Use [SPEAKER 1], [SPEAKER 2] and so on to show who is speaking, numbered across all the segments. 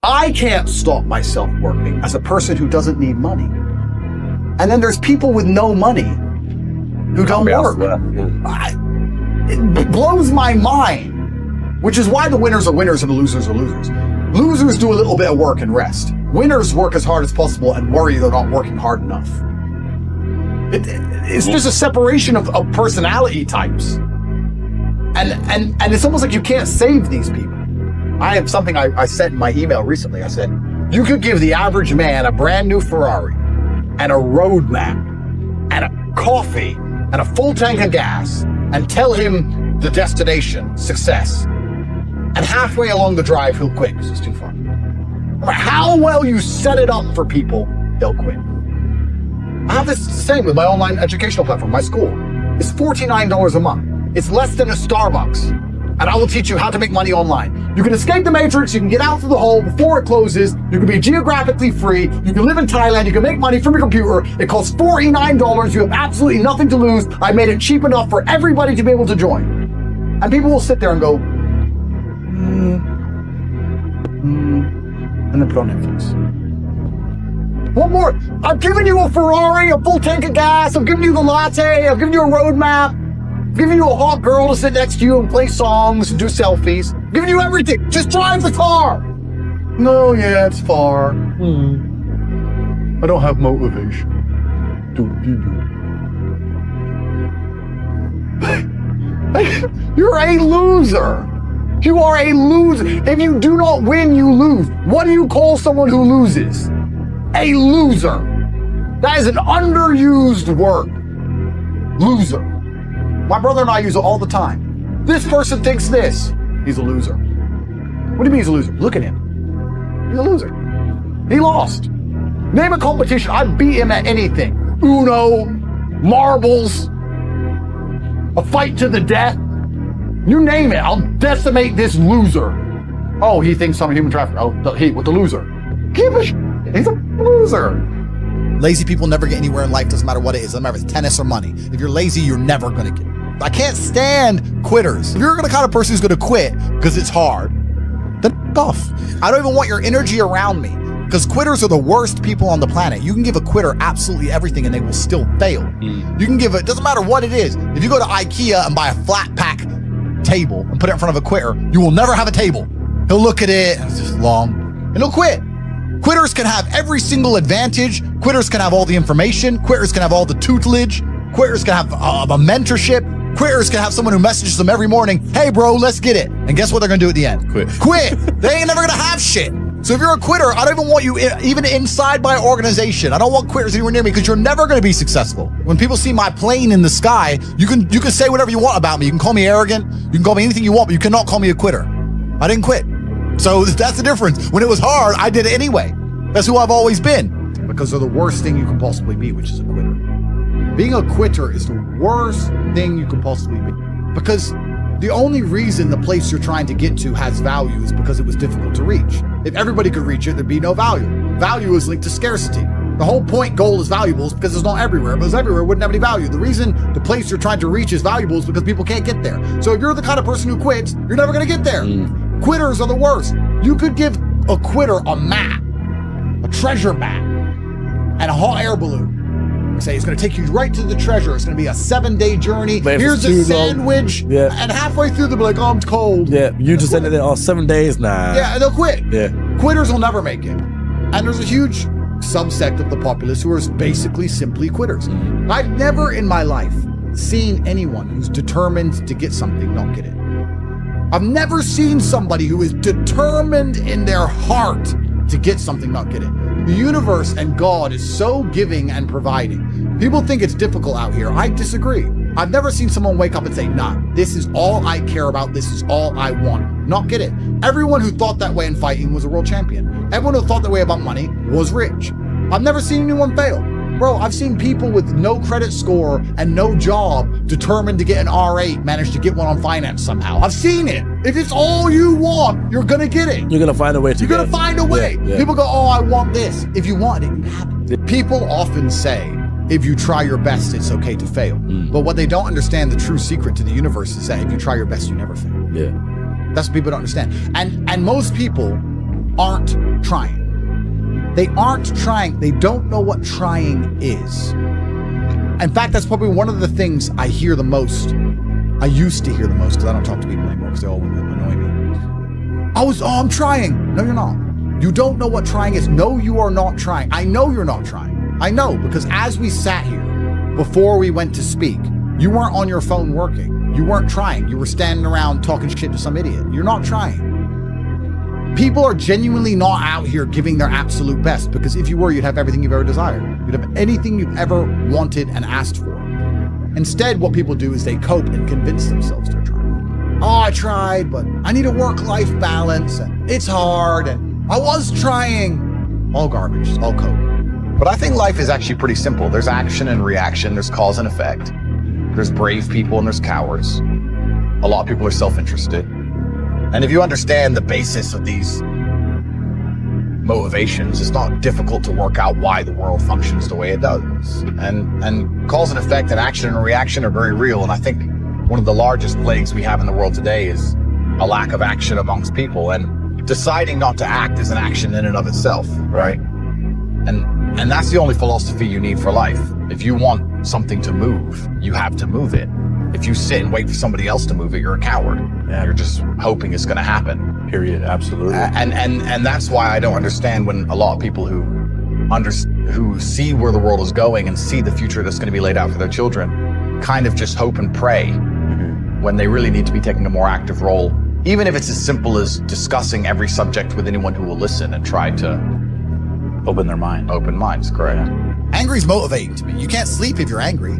[SPEAKER 1] I can't stop myself working as a person who doesn't need money. And then there's people with no money who don't work. It blows my mind, which is why the winners are winners and the losers are losers. Losers do a little bit of work and rest. Winners work as hard as possible and worry they're not working hard enough. It's just a separation of personality types. And it's almost like you can't save these people. I have something I said in my email recently. I said, you could give the average man a brand new Ferrari and a roadmap and a coffee and a full tank of gas and tell him the destination, success. And halfway along the drive, he'll quit because it's too far. No matter how well you set it up for people, they'll quit. I have this same with my online educational platform, my school. It's $49 a month. It's less than a Starbucks. And I will teach you how to make money online. You can escape the matrix, you can get out through the hole before it closes, you can be geographically free, you can live in Thailand, you can make money from your computer. It costs $49, you have absolutely nothing to lose. I made it cheap enough for everybody to be able to join. And people will sit there and go, and then put on Netflix. What more? I've given you a Ferrari, a full tank of gas, I've given you the latte, I've given you a roadmap, I've given you a hot girl to sit next to you and play songs and do selfies. I've given you everything. Just drive the car. No, yeah, it's far. I don't have motivation. You're a loser. You are a loser. If you do not win, you lose. What do you call someone who loses? A loser. That is an underused word. Loser. My brother and I use it all the time. This person thinks this. He's a loser. What do you mean he's a loser? Look at him. He's a loser. He lost. Name a competition. I beat him at anything. Uno, marbles, a fight to the death. You name it. I'll decimate this loser. Oh, he thinks I'm a human trafficker. Oh, he with the loser. Give a shit. He's a loser.
[SPEAKER 2] Lazy people never get anywhere in life, doesn't matter what it is. Doesn't matter if it's tennis or money. If you're lazy, you're never going to get it. I can't stand quitters. If you're the kind of person who's going to quit because it's hard, then f*** off. I don't even want your energy around me because quitters are the worst people on the planet. You can give a quitter absolutely everything and they will still fail. You can give it, doesn't matter what it is. If you go to IKEA and buy a flat pack table and put it in front of a quitter, you will never have a table. He'll look at it, and it's just long, and he'll quit. Quitters can have every single advantage. Quitters can have all the information. Quitters can have all the tutelage. Quitters can have a mentorship. Quitters can have someone who messages them every morning, hey bro, let's get it. And guess what they're gonna do at the end? Quit. They ain't never gonna have shit. So if you're a quitter, I don't even want you even inside my organization. I don't want quitters anywhere near me because you're never gonna be successful. When people see my plane in the sky, you can say whatever you want about me. You can call me arrogant. You can call me anything you want, but you cannot call me a quitter. I didn't quit. So that's the difference. When it was hard, I did it anyway. That's who I've always been. Because they're the worst thing you can possibly be, which is a quitter. Being a quitter is the worst thing you could possibly be. Because the only reason the place you're trying to get to has value is because it was difficult to reach. If everybody could reach it, there'd be no value. Value is linked to scarcity. The whole point goal is valuable is because it's not everywhere. If it was everywhere, it wouldn't have any value. The reason the place you're trying to reach is valuable is because people can't get there. So if you're the kind of person who quits, you're never gonna get there. Quitters are the worst. You could give a quitter a map, a treasure map, and a hot air balloon. Say it's going to take you right to the treasure. It's going to be a 7-day journey. Here's a sandwich.
[SPEAKER 3] Yeah.
[SPEAKER 1] And halfway through they'll be like, oh, I'm cold.
[SPEAKER 3] Yeah. You just ended it, 7 days? Nah.
[SPEAKER 1] Yeah, and they'll quit.
[SPEAKER 3] Yeah.
[SPEAKER 1] Quitters will never make it. And there's a huge subsect of the populace who are basically simply quitters. I've never in my life seen anyone who's determined to get something not get it. I've never seen somebody who is determined in their heart to get something not get it. The universe and God is so giving and providing. People think it's difficult out here. I disagree. I've never seen someone wake up and say, nah, this is all I care about. This is all I want. Not get it. Everyone who thought that way in fighting was a world champion. Everyone who thought that way about money was rich. I've never seen anyone fail. Bro, I've seen people with no credit score and no job determined to get an R8 manage to get one on finance somehow. I've seen it. If it's all you want, you're gonna get it.
[SPEAKER 3] You're gonna find a way to
[SPEAKER 1] You're gonna find a way.
[SPEAKER 3] Yeah.
[SPEAKER 1] People go, oh, I want this. If you want it, you have it. People often say, if you try your best, it's okay to fail. But what they don't understand, the true secret to the universe is that if you try your best, you never fail.
[SPEAKER 3] Yeah.
[SPEAKER 1] That's what people don't understand. And most people
[SPEAKER 2] aren't trying. They aren't trying. They don't know what trying is. In fact, that's probably one of the things I hear the most. I used to hear the most because I don't talk to people anymore because they all annoy me. I'm trying. No, you're not. You don't know what trying is. No, you are not trying. I know you're not trying. I know, because as we sat here before we went to speak, you weren't on your phone working. You weren't trying. You were standing around talking shit to some idiot. You're not trying. People are genuinely not out here giving their absolute best, because if you were, you'd have everything you've ever desired. You'd have anything you've ever wanted and asked for. Instead, what people do is they cope and convince themselves they're trying. Oh, I tried, but I need a work-life balance, and it's hard, and I was trying. All garbage, all cope.
[SPEAKER 1] But I think life is actually pretty simple. There's action and reaction, there's cause and effect. There's brave people and there's cowards. A lot of people are self-interested. And if you understand the basis of these motivations, it's not difficult to work out why the world functions the way it does. And cause and effect and action and reaction are very real. And I think one of the largest plagues we have in the world today is a lack of action amongst people. And deciding not to act is an action in and of itself, right? And that's the only philosophy you need for life. If you want something to move, you have to move it. If you sit and wait for somebody else to move it, you're a coward. Yeah. You're just hoping it's going to happen.
[SPEAKER 3] Period. Absolutely.
[SPEAKER 1] And that's why I don't understand when a lot of people who see where the world is going and see the future that's going to be laid out for their children kind of just hope and pray when they really need to be taking a more active role, even if it's as simple as discussing every subject with anyone who will listen and try to
[SPEAKER 3] open their mind.
[SPEAKER 1] Open minds, correct.
[SPEAKER 2] Angry's motivating to me. You can't sleep if you're angry,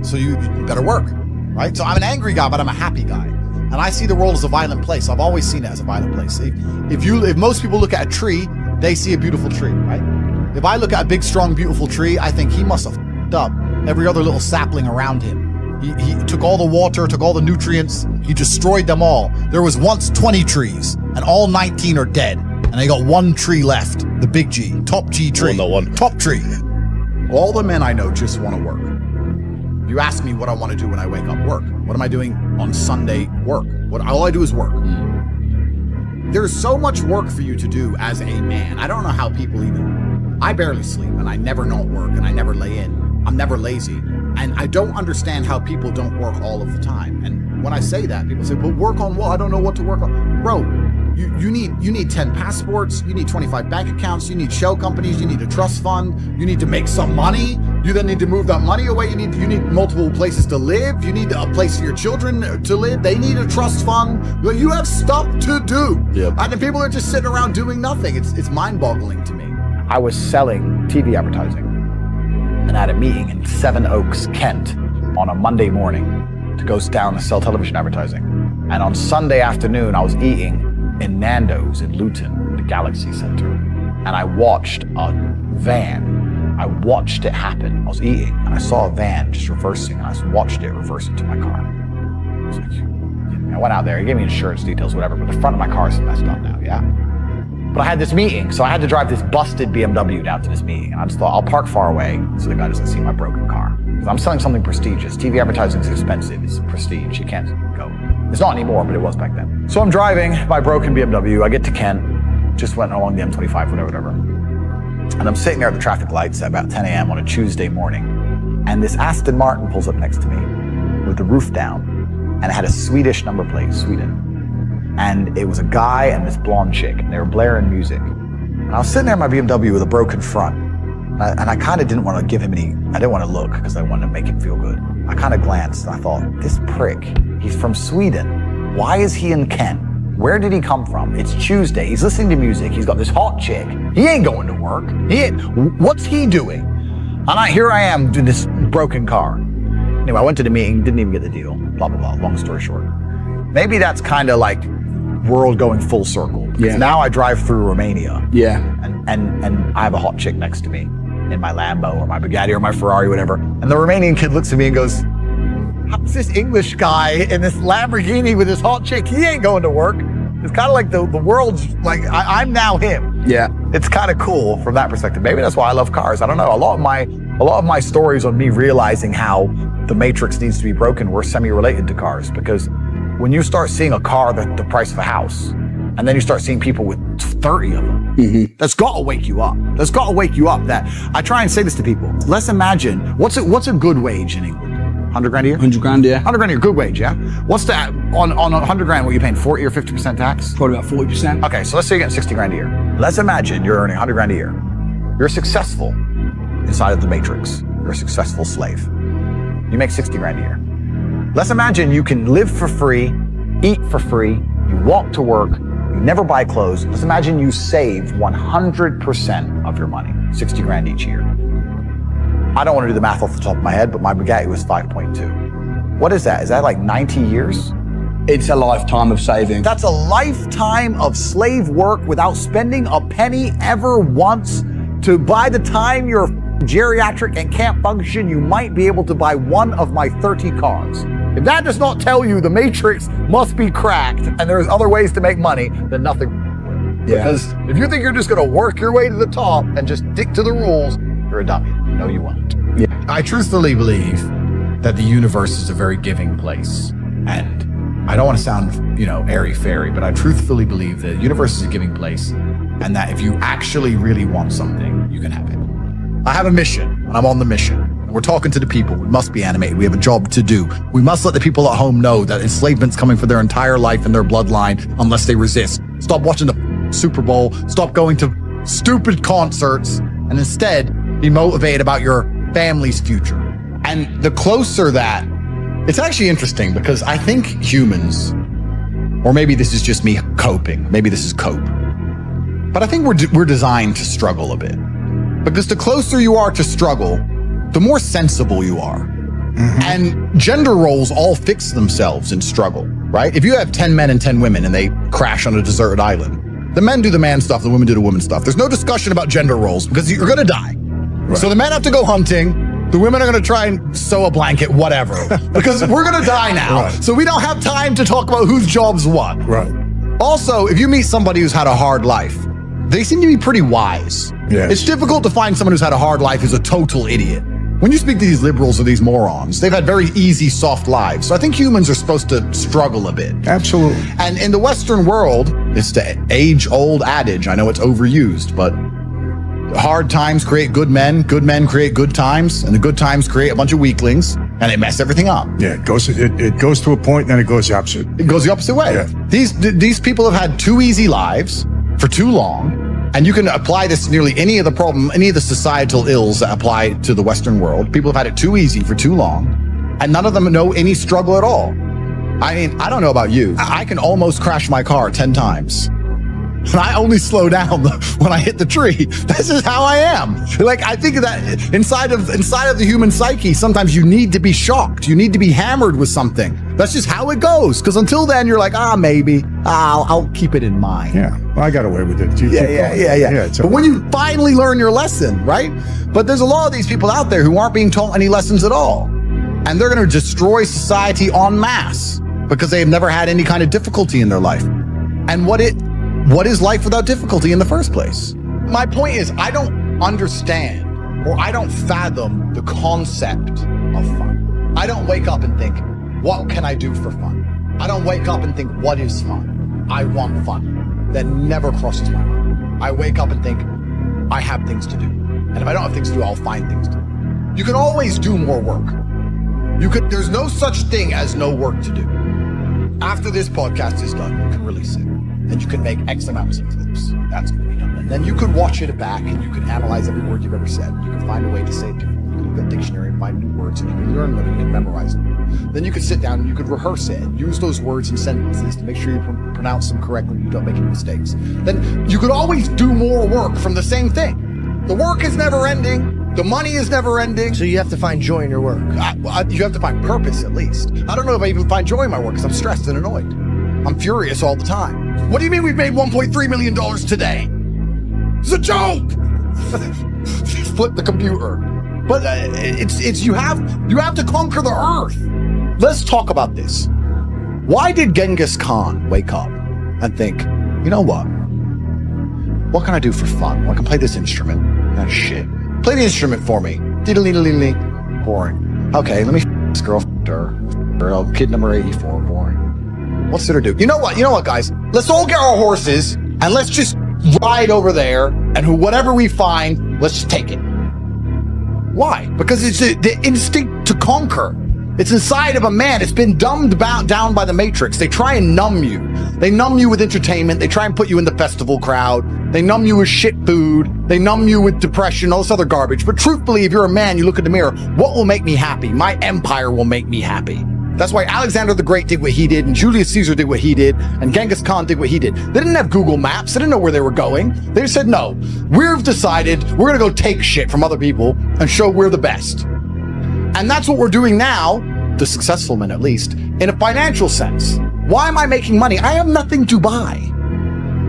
[SPEAKER 2] so you better work, right? So I'm an angry guy, but I'm a happy guy. And I see the world as a violent place. I've always seen it as a violent place. If most people look at a tree, they see a beautiful tree, right? If I look at a big, strong, beautiful tree, I think he must have f***ed up every other little sapling around him. He took all the water, took all the nutrients, he destroyed them all. There was once 20 trees, and all 19 are dead. And they got one tree left, the big G, top G tree, top tree. All the men I know just want to work. You ask me what I want to do when I wake up, work. What am I doing on Sunday? Work. All I do is work. There's so much work for you to do as a man. I don't know how people I barely sleep, and I never not work, and I never lay in. I'm never lazy. And I don't understand how people don't work all of the time. And when I say that, people say, well, work on what? I don't know what to work on. Bro, you need 10 passports, you need 25 bank accounts, you need shell companies, you need a trust fund, you need to make some money, you then need to move that money away, you need multiple places to live, you need a place for your children to live, they need a trust fund, you have stuff to do.
[SPEAKER 3] Yep.
[SPEAKER 2] And the people are just sitting around doing nothing. It's mind-boggling to me.
[SPEAKER 1] I was selling TV advertising and had a meeting in Seven Oaks, Kent on a Monday morning to go down to sell television advertising. And on Sunday afternoon, I was eating in Nando's in Luton, the Galaxy Center. And I watched a van. I watched it happen. I was eating and I saw a van just reversing, and I watched it reverse into my car. I was like, I went out there, he gave me insurance details, whatever, but the front of my car is messed up now, yeah? But I had this meeting, so I had to drive this busted BMW down to this meeting. And I just thought, I'll park far away so the guy doesn't see my broken car. Because I'm selling something prestigious. TV advertising is expensive, it's prestige, you can't go. It's not anymore, but it was back then. So I'm driving my broken BMW, I get to Kent, just went along the M25, whatever. And I'm sitting there at the traffic lights at about 10 a.m. on a Tuesday morning. And this Aston Martin pulls up next to me with the roof down, and it had a Swedish number plate, Sweden. And it was a guy and this blonde chick, and they were blaring music. And I was sitting there in my BMW with a broken front, and I kind of didn't want to give him I didn't want to look because I wanted to make him feel good. I kind of glanced and I thought, this prick, he's from Sweden. Why is he in Kent? Where did he come from? It's Tuesday, he's listening to music, he's got this hot chick. He ain't going to work. What's he doing? And here I am in this broken car. Anyway, I went to the meeting, didn't even get the deal, blah, blah, blah, long story short. Maybe that's kind of like world going full circle. Because now I drive through Romania.
[SPEAKER 3] Yeah.
[SPEAKER 1] And I have a hot chick next to me in my Lambo or my Bugatti or my Ferrari, whatever. And the Romanian kid looks at me and goes, how's this English guy in this Lamborghini with this hot chick? He ain't going to work. It's kind of like the world's like, I'm now him.
[SPEAKER 3] Yeah.
[SPEAKER 1] It's kind of cool from that perspective. Maybe that's why I love cars. I don't know. A lot of my stories on me realizing how the matrix needs to be broken were semi-related to cars, because when you start seeing a car the price of a house, and then you start seeing people with 30 of them. That's got to wake you up. That's got to wake you up. That I try and say this to people. Let's imagine what's a good wage in England? 100 grand a year?
[SPEAKER 4] 100 grand, yeah.
[SPEAKER 1] 100 grand a year, good wage, yeah? What's that on 100 grand? What are you paying, 40 or 50% tax?
[SPEAKER 4] Probably about 40%.
[SPEAKER 1] Okay, so let's say you're getting 60 grand a year. Let's imagine you're earning 100 grand a year. You're successful inside of the matrix. You're a successful slave. You make 60 grand a year. Let's imagine you can live for free, eat for free, you walk to work, you never buy clothes. Let's imagine you save 100% of your money, 60 grand each year. I don't want to do the math off the top of my head, but my Bugatti was 5.2. What is that? Is that like 90 years?
[SPEAKER 4] It's a lifetime of saving.
[SPEAKER 1] That's a lifetime of slave work without spending a penny ever once. To by the time you're geriatric and can't function, you might be able to buy one of my 30 cars. If that does not tell you the matrix must be cracked and there's other ways to make money, then nothing will.
[SPEAKER 4] Yeah.
[SPEAKER 1] Because if you think you're just going to work your way to the top and just stick to the rules, you're a dummy. No, you won't.
[SPEAKER 4] Yeah.
[SPEAKER 2] I truthfully believe that the universe is a very giving place. And I don't want to sound, airy-fairy, but I truthfully believe that the universe is a giving place and that if you actually really want something, you can have it. I have a mission, and I'm on the mission. And we're talking to the people. We must be animated. We have a job to do. We must let the people at home know that enslavement's coming for their entire life and their bloodline unless they resist. Stop watching the Super Bowl. Stop going to stupid concerts and instead be motivated about your family's future. And the closer that, it's actually interesting because I think humans, or maybe this is just me coping, maybe this is cope, but I think we're designed to struggle a bit. Because the closer you are to struggle, the more sensible you are. And gender roles all fix themselves in struggle, right? If you have 10 men and 10 women and they crash on a deserted island, the men do the man stuff, the women do the woman stuff. There's no discussion about gender roles because you're gonna die. Right. So the men have to go hunting, the women are gonna try and sew a blanket, whatever, because we're gonna die now. Right. So we don't have time to talk about whose job's what.
[SPEAKER 5] Right.
[SPEAKER 2] Also, if you meet somebody who's had a hard life, they seem to be pretty wise.
[SPEAKER 5] Yes.
[SPEAKER 2] It's difficult to find someone who's had a hard life who's a total idiot. When you speak to these liberals or these morons, they've had very easy, soft lives. So I think humans are supposed to struggle a bit.
[SPEAKER 5] Absolutely.
[SPEAKER 2] And in the Western world, it's the age-old adage. I know it's overused, but hard times create good men create good times, and the good times create a bunch of weaklings, and they mess everything up.
[SPEAKER 5] Yeah, it goes to a point, and then it goes the opposite.
[SPEAKER 2] It goes the opposite way.
[SPEAKER 5] Yeah.
[SPEAKER 2] These people have had too easy lives for too long. And you can apply this to nearly any of the societal ills that apply to the Western world. People have had it too easy for too long, and none of them know any struggle at all. I mean, I don't know about you. I can almost crash my car 10 times. And I only slow down when I hit the tree. This is how I am. Like, I think that inside of the human psyche, sometimes you need to be shocked. You need to be hammered with something. That's just how it goes. Because until then, you're like, maybe I'll keep it in mind.
[SPEAKER 5] Yeah, well, I got away with it.
[SPEAKER 2] Yeah. But when you finally learn your lesson, right? But there's a lot of these people out there who aren't being taught any lessons at all. And they're going to destroy society en masse because they've never had any kind of difficulty in their life. And what is life without difficulty in the first place? My point is, I don't understand or I don't fathom the concept of fun. I don't wake up and think, what can I do for fun? I don't wake up and think, what is fun? I want fun. That never crosses my mind. I wake up and think, I have things to do. And if I don't have things to do, I'll find things to do. You can always do more work. There's no such thing as no work to do. After this podcast is done, you can release it. And you can make X amounts of clips. That's going to be done. And then you could watch it back and you can analyze every word you've ever said. You can find a way to say it differently. You can look at a dictionary and find new words and you can learn them and you can memorize them. Then you could sit down and you could rehearse it and use those words and sentences to make sure you pronounce them correctly and you don't make any mistakes. Then you could always do more work from the same thing. The work is never ending. The money is never ending.
[SPEAKER 6] So you have to find joy in your work.
[SPEAKER 2] You have to find purpose at least. I don't know if I even find joy in my work because I'm stressed and annoyed. I'm furious all the time. What do you mean we've made $1.3 million today? It's a joke! Flip the computer. But you have to conquer the earth. Let's talk about this. Why did Genghis Khan wake up and think, you know what? What can I do for fun? Well, I can play this instrument. That's shit. Play the instrument for me. Diddle-diddle-diddle. Boring. Okay, let me this girl. Girl, kid number 84. Boring. What's there to do? You know what, guys? Let's all get our horses and let's just ride over there, and whatever we find, let's just take it. Why? Because it's the instinct to conquer. It's inside of a man. It's been dumbed down by the Matrix. They try and numb you. They numb you with entertainment. They try and put you in the festival crowd. They numb you with shit food. They numb you with depression, all this other garbage. But truthfully, if you're a man, you look in the mirror, what will make me happy? My empire will make me happy. That's why Alexander the Great did what he did, and Julius Caesar did what he did, and Genghis Khan did what he did. They didn't have Google Maps. They didn't know where they were going. They just said, no, we've decided we're going to go take shit from other people and show we're the best. And that's what we're doing now, the successful men at least, in a financial sense. Why am I making money? I have nothing to buy.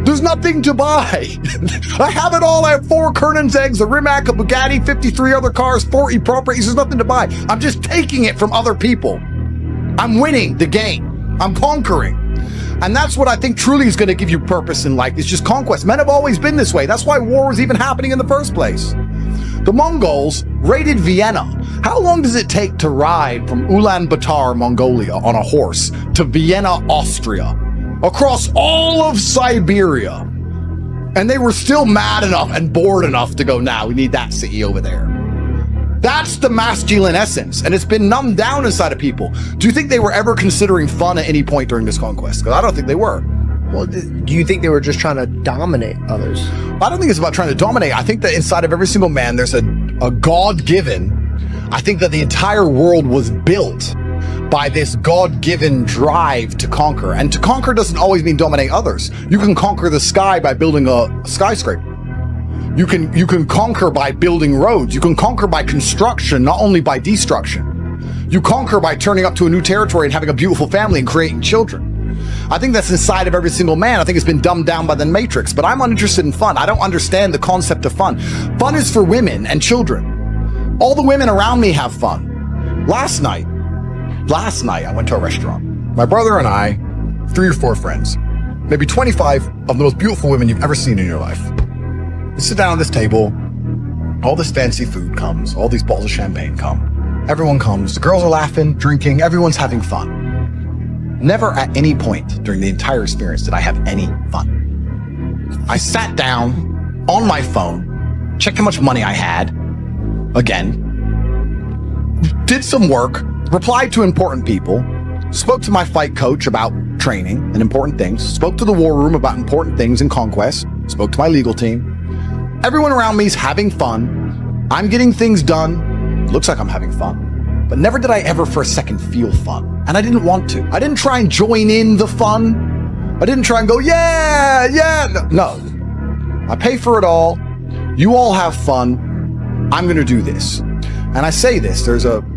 [SPEAKER 2] There's nothing to buy. I have it all. I have 4 Kernan's eggs, a Rimac, a Bugatti, 53 other cars, 40 properties. There's nothing to buy. I'm just taking it from other people. I'm winning the game. I'm conquering. And that's what I think truly is going to give you purpose in life. It's just conquest. Men have always been this way. That's why war was even happening in the first place. The Mongols raided Vienna. How long does it take to ride from Ulaanbaatar, Mongolia, on a horse to Vienna, Austria, across all of Siberia? And they were still mad enough and bored enough to go, nah, we need that city over there. That's the masculine essence, and it's been numbed down inside of people. Do you think they were ever considering fun at any point during this conquest? Because I don't think they were.
[SPEAKER 6] Well, do you think they were just trying to dominate others?
[SPEAKER 2] I don't think it's about trying to dominate. I think that inside of every single man, there's a God-given. I think that the entire world was built by this God-given drive to conquer. And to conquer doesn't always mean dominate others. You can conquer the sky by building a skyscraper. You can conquer by building roads. You can conquer by construction, not only by destruction. You conquer by turning up to a new territory and having a beautiful family and creating children. I think that's inside of every single man. I think it's been dumbed down by the Matrix, but I'm uninterested in fun. I don't understand the concept of fun. Fun is for women and children. All the women around me have fun. Last night, I went to a restaurant. My brother and I, 3 or 4 friends, maybe 25 of the most beautiful women you've ever seen in your life. We sit down at this table, all this fancy food comes, all these bottles of champagne come. Everyone comes, the girls are laughing, drinking, everyone's having fun. Never at any point during the entire experience did I have any fun. I sat down on my phone, checked how much money I had, again, did some work, replied to important people, spoke to my fight coach about training and important things, spoke to the war room about important things and conquest, spoke to my legal team. Everyone around me is having fun. I'm getting things done. Looks like I'm having fun. But never did I ever for a second feel fun. And I didn't want to. I didn't try and join in the fun. I didn't try and go, yeah. No. I pay for it all. You all have fun. I'm going to do this. And I say this,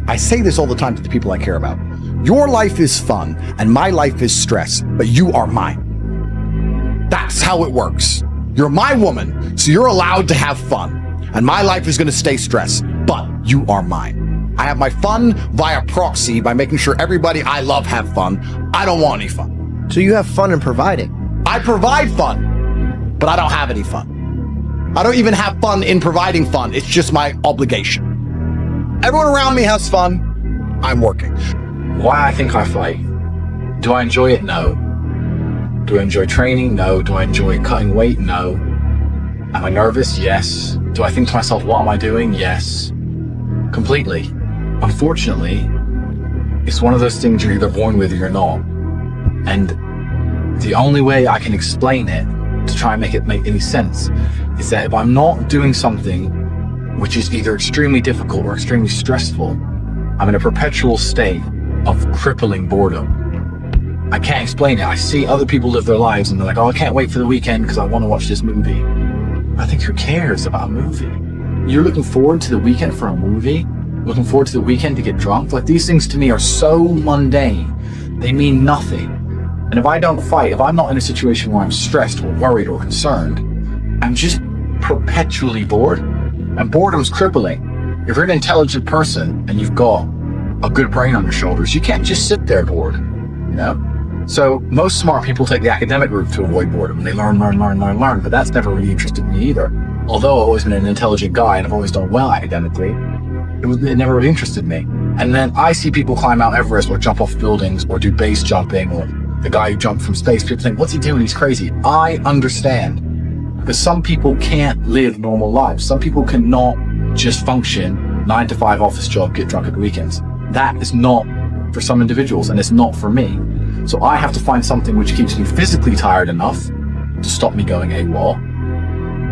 [SPEAKER 2] I say this all the time to the people I care about. Your life is fun and my life is stress, but you are mine. That's how it works. You're my woman, so you're allowed to have fun. And my life is going to stay stressed, but you are mine. I have my fun via proxy by making sure everybody I love have fun. I don't want any fun.
[SPEAKER 6] So you have fun in providing?
[SPEAKER 2] I provide fun, but I don't have any fun. I don't even have fun in providing fun. It's just my obligation. Everyone around me has fun. I'm working.
[SPEAKER 3] Why I think I fight? Do I enjoy it? No. Do I enjoy training? No. Do I enjoy cutting weight? No. Am I nervous? Yes. Do I think to myself, what am I doing? Yes. Completely. Unfortunately, it's one of those things you're either born with or you're not. And the only way I can explain it, to try and make it make any sense, is that if I'm not doing something which is either extremely difficult or extremely stressful, I'm in a perpetual state of crippling boredom. I can't explain it. I see other people live their lives and they're like, oh, I can't wait for the weekend because I want to watch this movie. I think who cares about a movie? You're looking forward to the weekend for a movie? Looking forward to the weekend to get drunk? Like, these things to me are so mundane. They mean nothing. And if I don't fight, if I'm not in a situation where I'm stressed or worried or concerned, I'm just perpetually bored. And boredom's crippling. If you're an intelligent person and you've got a good brain on your shoulders, you can't just sit there bored, you know? So most smart people take the academic route to avoid boredom. They learn, but that's never really interested me either. Although I've always been an intelligent guy and I've always done well academically, it never really interested me. And then I see people climb Mount Everest or jump off buildings or do base jumping, or the guy who jumped from space. People think, what's he doing? He's crazy. I understand But some people can't live normal lives. Some people cannot just function 9 to 5 office job, get drunk at the weekends. That is not for some individuals, and it's not for me. So I have to find something which keeps me physically tired enough to stop me going AWOL,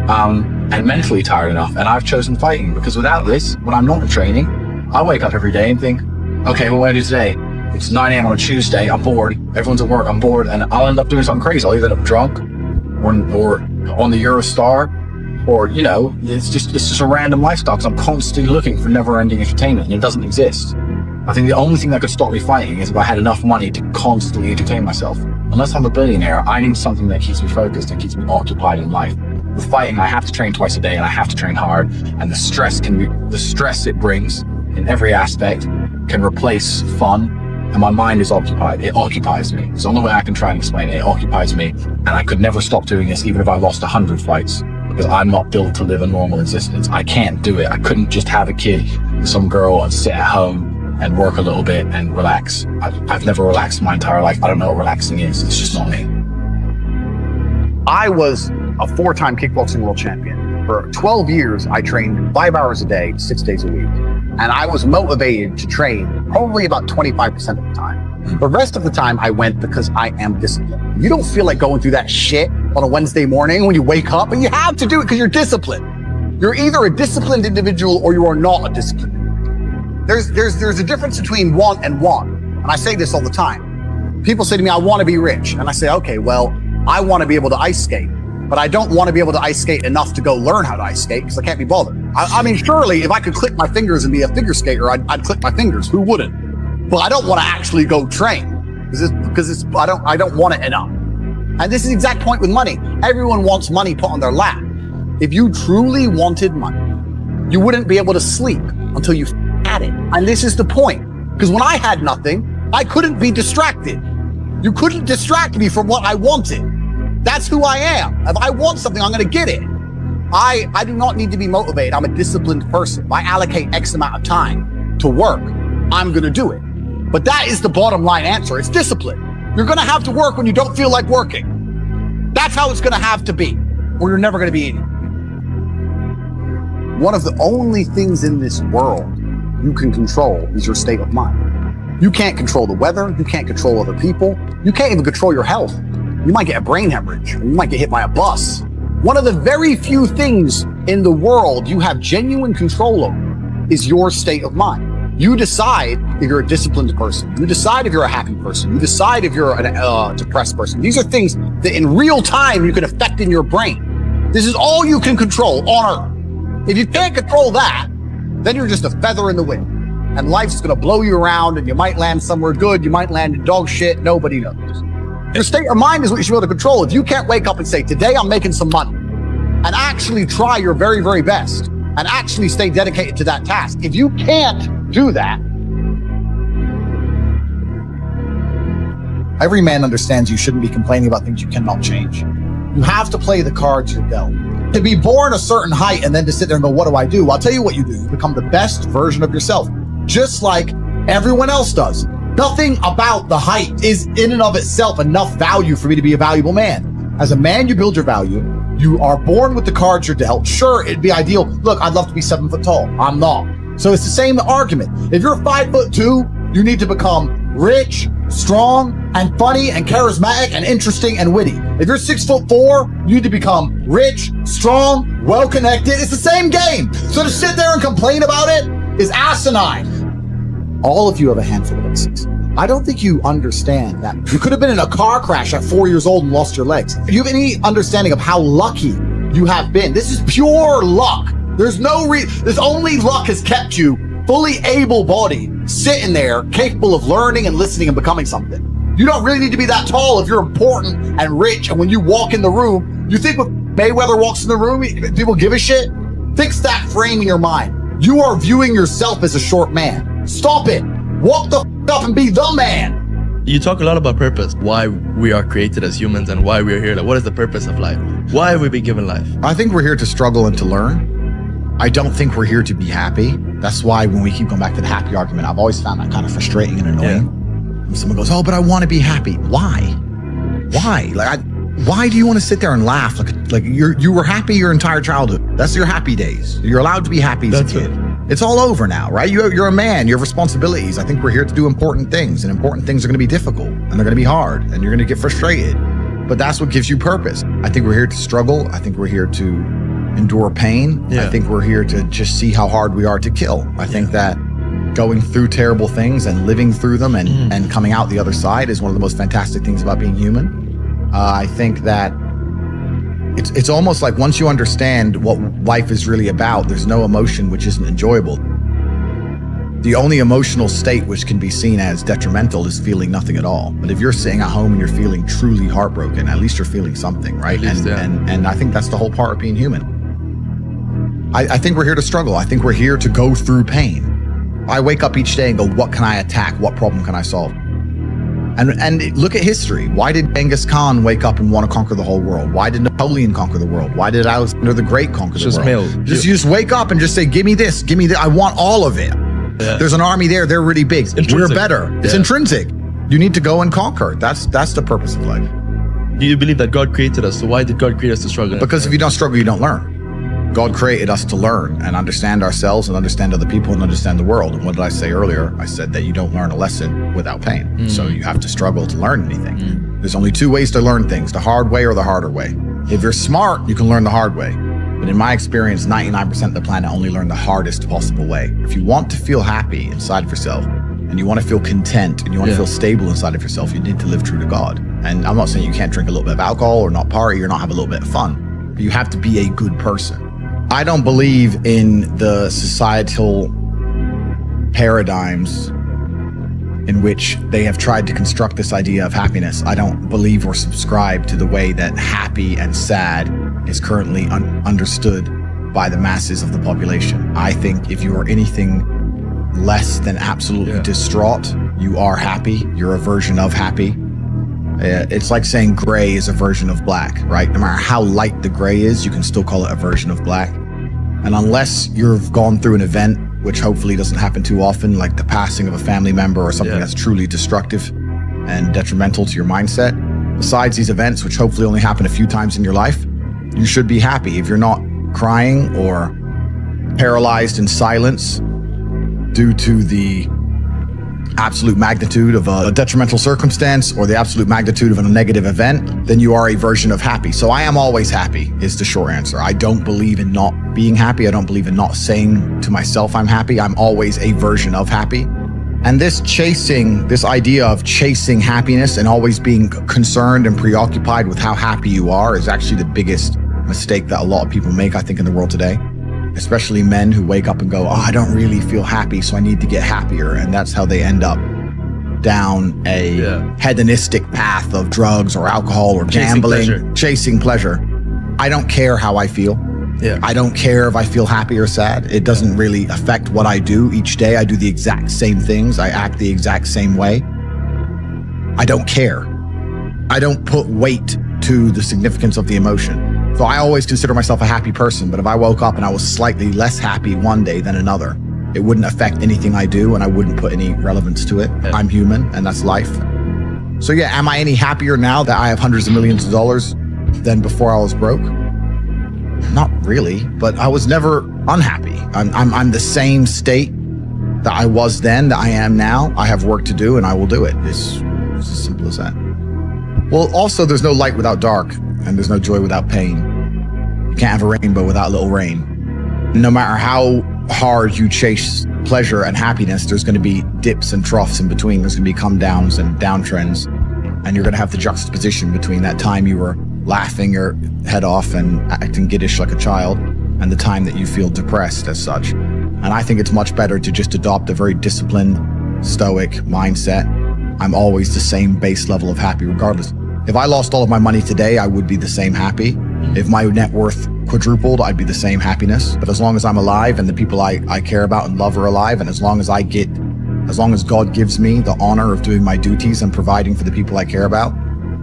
[SPEAKER 3] and mentally tired enough. And I've chosen fighting, because without this, when I'm not in training, I wake up every day and think, okay, what do I do today? It's 9 a.m. on a Tuesday, I'm bored, everyone's at work, I'm bored, and I'll end up doing something crazy. I'll either end up drunk or on the Eurostar, or, you know, it's just a random lifestyle, because I'm constantly looking for never-ending entertainment, and it doesn't exist. I think the only thing that could stop me fighting is if I had enough money to constantly entertain myself. Unless I'm a billionaire, I need something that keeps me focused and keeps me occupied in life. With fighting, I have to train twice a day, and I have to train hard, and the stress it brings in every aspect can replace fun, and my mind is occupied. It occupies me. It's the only way I can try and explain it. It occupies me, and I could never stop doing this even if I lost 100 fights, because I'm not built to live a normal existence. I can't do it. I couldn't just have a kid with some girl and sit at home and work a little bit and relax. I've never relaxed my entire life. I don't know what relaxing is. It's just not me.
[SPEAKER 1] I was a 4-time kickboxing world champion. For 12 years, I trained 5 hours a day, 6 days a week. And I was motivated to train probably about 25% of the time. The rest of the time I went because I am disciplined. You don't feel like going through that shit on a Wednesday morning when you wake up, and you have to do it because you're disciplined. You're either a disciplined individual or you are not a disciplined individual. There's a difference between want and want. And I say this all the time. People say to me, I want to be rich. And I say, okay, well, I want to be able to ice skate, but I don't want to be able to ice skate enough to go learn how to ice skate because I can't be bothered. I mean, surely if I could click my fingers and be a figure skater, I'd click my fingers. Who wouldn't? But I don't want to actually go train because I don't want it enough. And this is the exact point with money. Everyone wants money put on their lap. If you truly wanted money, you wouldn't be able to sleep until you had it. And this is the point. Because when I had nothing, I couldn't be distracted. You couldn't distract me from what I wanted. That's who I am. If I want something, I'm going to get it. I do not need to be motivated. I'm a disciplined person. If I allocate X amount of time to work, I'm going to do it. But that is the bottom line answer. It's discipline. You're going to have to work when you don't feel like working. That's how it's going to have to be, or you're never going to be eating. One of the only things in this world you can control is your state of mind. You can't control the weather. You can't control other people. You can't even control your health. You might get a brain hemorrhage, or you might get hit by a bus. One of the very few things in the world you have genuine control over is your state of mind. You decide if you're a disciplined person. You decide if you're a happy person. You decide if you're a depressed person. These are things that in real time you can affect in your brain. This is all you can control on Earth. If you can't control that, then you're just a feather in the wind. And life's gonna blow you around, and you might land somewhere good, you might land in dog shit, nobody knows. Your state of mind is what you should be able to control. If you can't wake up and say, today I'm making some money, and actually try your very, very best, and actually stay dedicated to that task. If you can't do that,
[SPEAKER 2] every man understands you shouldn't be complaining about things you cannot change. You have to play the cards you're dealt. To be born a certain height and then to sit there and go, what do I do? I'll tell you what you do. You become the best version of yourself, just like everyone else does. Nothing about the height is in and of itself enough value for me to be a valuable man. As a man, you build your value. You are born with the cards you're dealt. Sure, it'd be ideal. Look, I'd love to be 7 foot tall. I'm not. So it's the same argument. If you're 5'2", you need to become rich, strong, and funny, and charismatic, and interesting, and witty. If you're 6'4", you need to become rich, strong, well-connected. It's the same game. So to sit there and complain about it is asinine. All of you have a handful of aces. I don't think you understand that you could have been in a car crash at 4 years old and lost your legs. Do you have any understanding of how lucky you have been? This is pure luck. There's no this only luck has kept you fully able-bodied, sitting there, capable of learning and listening and becoming something. You don't really need to be that tall if you're important and rich, and when you walk in the room, you think when Mayweather walks in the room, people give a shit? Fix that frame in your mind. You are viewing yourself as a short man. Stop it. Walk the up and be the man.
[SPEAKER 7] You talk a lot about purpose, why we are created as humans and why we're here. Like, what is the purpose of life? Why have we been given life?
[SPEAKER 2] I think we're here to struggle and to learn. I don't think we're here to be happy. That's why when we keep going back to the happy argument, I've always found that kind of frustrating and annoying. When someone goes, oh, but I want to be happy. Why? Why? Like, Why do you want to sit there and laugh like you were happy your entire childhood? That's your happy days. You're allowed to be happy as a kid. It's all over now, right? You're a man. You have responsibilities. I think we're here to do important things, and important things are going to be difficult, and they're going to be hard, and you're going to get frustrated. But that's what gives you purpose. I think we're here to struggle. I think we're here to endure pain. I think we're here to just see how hard we are to kill. I think that going through terrible things and living through them and coming out the other side is one of the most fantastic things about being human. I think that it's almost like once you understand what life is really about, there's no emotion which isn't enjoyable. The only emotional state which can be seen as detrimental is feeling nothing at all. But if you're sitting at home and you're feeling truly heartbroken, at least you're feeling something, right? And I think that's the whole part of being human. I think we're here to struggle. I think we're here to go through pain. I wake up each day and go, what can I attack? What problem can I solve? And look at history. Why did Genghis Khan wake up and want to conquer the whole world? Why did Napoleon conquer the world? Why did Alexander the Great conquer the world? You just wake up and just say, give me this, give me that. I want all of it. Yeah. There's an army there. They're really big. We're better. It's intrinsic. You need to go and conquer. That's the purpose of life.
[SPEAKER 7] Do you believe that God created us? So why did God create us to struggle?
[SPEAKER 2] Because if you don't struggle, you don't learn. God created us to learn and understand ourselves and understand other people and understand the world. And what did I say earlier? I said that you don't learn a lesson without pain. So you have to struggle to learn anything. There's only two ways to learn things, the hard way or the harder way. If you're smart, you can learn the hard way. But in my experience, 99% of the planet only learn the hardest possible way. If you want to feel happy inside of yourself, and you want to feel content, and you want to feel stable inside of yourself, you need to live true to God. And I'm not saying you can't drink a little bit of alcohol or not party or not have a little bit of fun, but you have to be a good person. I don't believe in the societal paradigms in which they have tried to construct this idea of happiness. I don't believe or subscribe to the way that happy and sad is currently understood by the masses of the population. I think if you are anything less than absolutely distraught, you are happy. You're a version of happy. It's like saying gray is a version of black, right? No matter how light the gray is, you can still call it a version of black. And unless you've gone through an event, which hopefully doesn't happen too often, like the passing of a family member or something that's truly destructive and detrimental to your mindset, besides these events, which hopefully only happen a few times in your life, you should be happy. If you're not crying or paralyzed in silence due to the absolute magnitude of a detrimental circumstance or the absolute magnitude of a negative event, then you are a version of happy. So I am always happy is the short answer. I don't believe in not being happy. I don't believe in not saying to myself I'm happy. I'm always a version of happy. And this idea of chasing happiness and always being concerned and preoccupied with how happy you are is actually the biggest mistake that a lot of people make, I think, in the world today. Especially men who wake up and go, I don't really feel happy, so I need to get happier. And that's how they end up down a hedonistic path of drugs or alcohol or gambling, chasing pleasure. I don't care how I feel. I don't care if I feel happy or sad. It doesn't really affect what I do each day. I do the exact same things. I act the exact same way. I don't care. I don't put weight to the significance of the emotion. So I always consider myself a happy person, but if I woke up and I was slightly less happy one day than another, it wouldn't affect anything I do and I wouldn't put any relevance to it. I'm human and that's life. So yeah, am I any happier now that I have hundreds of millions of dollars than before I was broke? Not really, but I was never unhappy. I'm the same state that I was then, that I am now. I have work to do and I will do it. It's as simple as that. Well, also there's no light without dark. And there's no joy without pain. You can't have a rainbow without a little rain. No matter how hard you chase pleasure and happiness, there's going to be dips and troughs in between. There's going to be come downs and downtrends. And you're going to have the juxtaposition between that time you were laughing your head off and acting giddish like a child and the time that you feel depressed as such. And I think it's much better to just adopt a very disciplined, stoic mindset. I'm always the same base level of happy regardless. If I lost all of my money today, I would be the same happy. If my net worth quadrupled, I'd be the same happiness. But as long as I'm alive and the people I care about and love are alive, and as long as God gives me the honor of doing my duties and providing for the people I care about,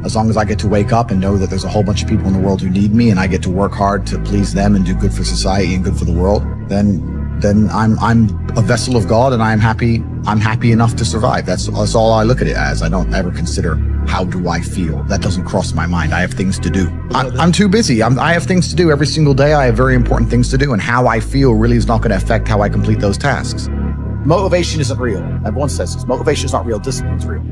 [SPEAKER 2] as long as I get to wake up and know that there's a whole bunch of people in the world who need me and I get to work hard to please them and do good for society and good for the world, then then I'm a vessel of God, and I'm happy enough to survive. That's all I look at it as. I don't ever consider how do I feel. That doesn't cross my mind. I have things to do. I'm too busy. I have things to do every single day. I have very important things to do, and how I feel really is not going to affect how I complete those tasks.
[SPEAKER 1] Motivation isn't real. Everyone says this. Motivation is not real. Discipline's real.